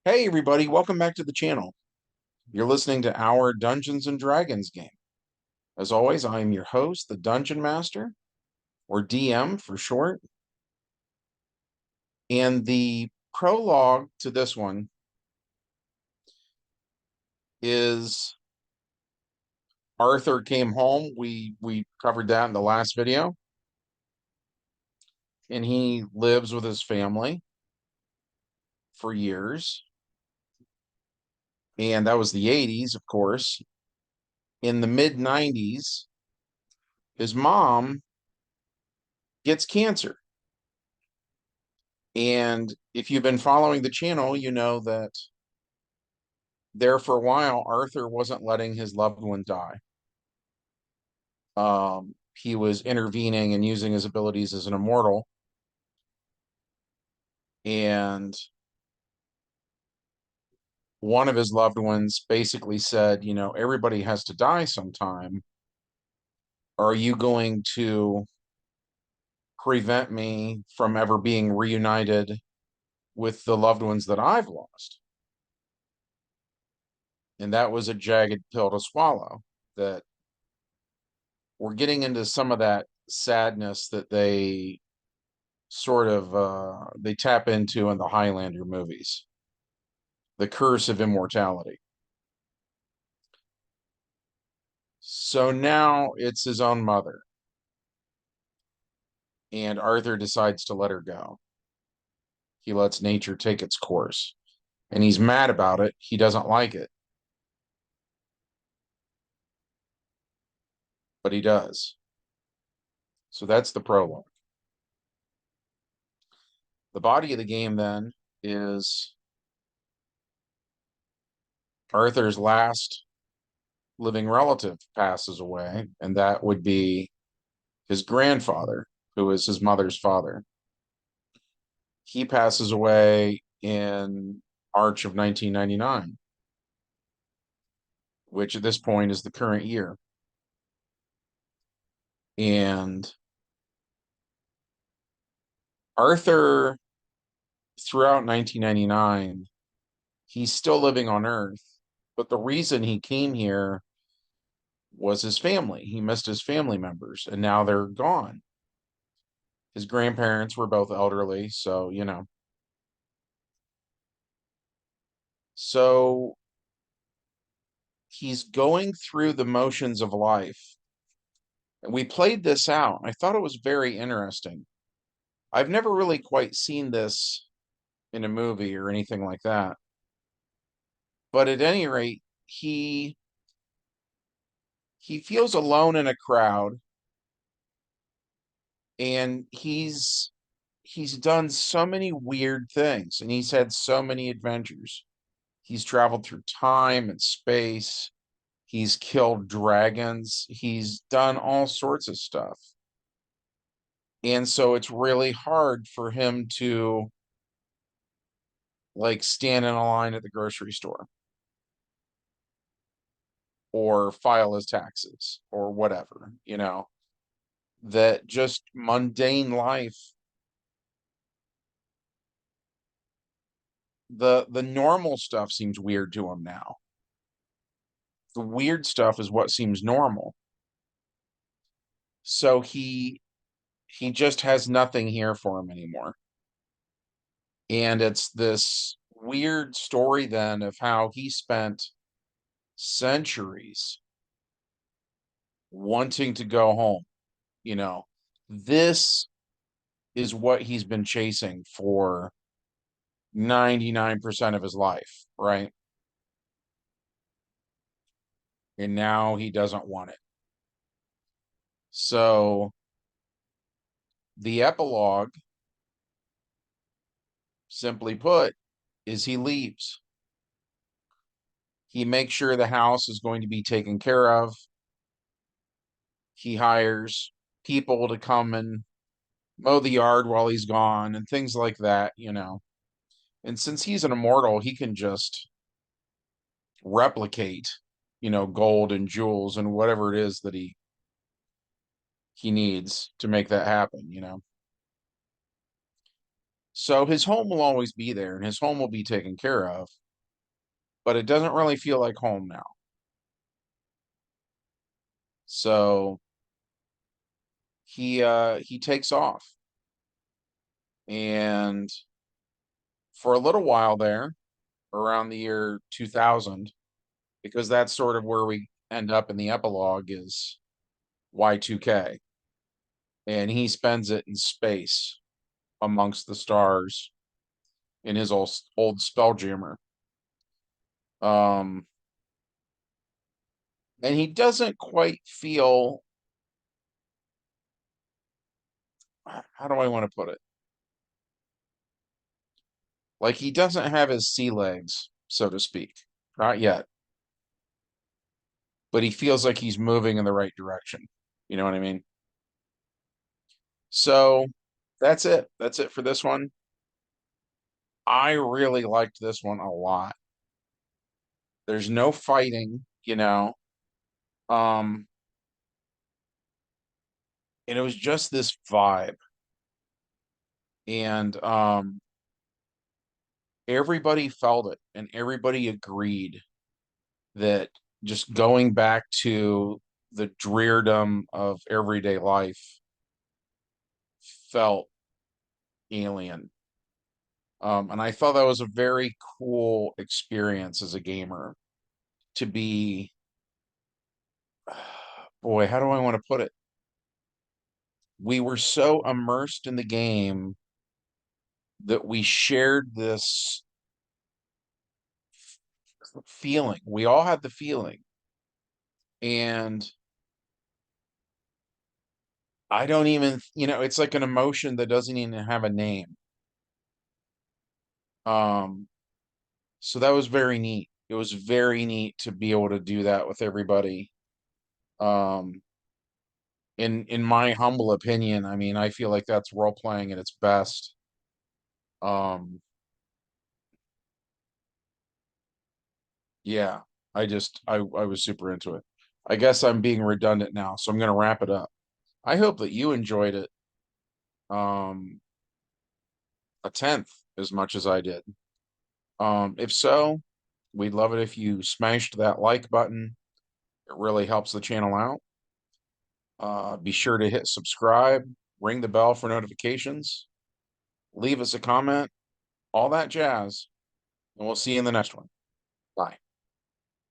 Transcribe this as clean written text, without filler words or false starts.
Hey everybody, welcome back to the channel. You're listening to our Dungeons and Dragons game. As always, I am your host, the Dungeon Master, or DM for short. And the prologue to this one is Arthur came home. We covered that in the last video. And he lives with his family for years. And that was the 80s, of course. In the mid 90s, his mom gets cancer. And if you've been following the channel, you know that there for a while, Arthur wasn't letting his loved one die. He was intervening and using his abilities as an immortal. And one of his loved ones basically said, everybody has to die sometime. Are you going to prevent me from ever being reunited with the loved ones that I've lost? And that was a jagged pill to swallow. That we're getting into some of that sadness that they sort of they tap into in the Highlander movies, the curse of immortality. So now it's his own mother, and Arthur decides to let her go. He lets nature take its course, and he's mad about it. He doesn't like it, but he does. So that's the prologue. The body of the game then is Arthur's last living relative passes away, and that would be his grandfather, who is his mother's father. He passes away in March of 1999, which at this point is the current year. And Arthur, throughout 1999, he's still living on Earth, but the reason he came here was his family. He missed his family members, and now they're gone. His grandparents were both elderly, so, So he's going through the motions of life. And we played this out. I thought it was very interesting. I've never really quite seen this in a movie or anything like that. But at any rate, he feels alone in a crowd, and he's done so many weird things, and he's had so many adventures. He's traveled through time and space. He's killed dragons. He's done all sorts of stuff. And so it's really hard for him to like stand in a line at the grocery store or file his taxes or whatever, that just mundane life. The normal stuff seems weird to him now. The weird stuff is what seems normal. So he just has nothing here for him anymore. And it's this weird story then of how he spent centuries wanting to go home. You know, this is what he's been chasing for 99% of his life, right? And now he doesn't want it. So the epilogue, simply put, is he leaves. He makes sure the house is going to be taken care of. He hires people to come and mow the yard while he's gone and things like that. And since he's an immortal, he can just replicate, gold and jewels and whatever it is that he needs to make that happen. So his home will always be there and his home will be taken care of, but it doesn't really feel like home now. So he takes off, and for a little while there, around the year 2000, because that's sort of where we end up in the epilogue, is Y2K, and he spends it in space amongst the stars in his old Spelljammer. Um, and he doesn't quite feel, how do I want to put it? Like he doesn't have his sea legs, so to speak. Not yet, but he feels like he's moving in the right direction. You know what I mean? So that's it. That's it for this one. I really liked this one a lot. There's no fighting, Um, and it was just this vibe. And everybody felt it and everybody agreed that just going back to the dreardom of everyday life felt alien. And I thought that was a very cool experience as a gamer to be, boy, how do I want to put it? We were so immersed in the game that we shared this feeling. We all had the feeling. And I don't even, it's like an emotion that doesn't even have a name. Um, so that was very neat. It was very neat to be able to do that with everybody. Um, in my humble opinion, I mean, I feel like that's role playing at its best. Um, yeah, I was super into it. I guess I'm being redundant now, so I'm gonna wrap it up. I hope that you enjoyed it um a tenth as much as I did. If so, we'd love it if you smashed that like button. It really helps the channel out. Be sure to hit subscribe, ring the bell for notifications, leave us a comment, all that jazz, and we'll see you in the next one. Bye.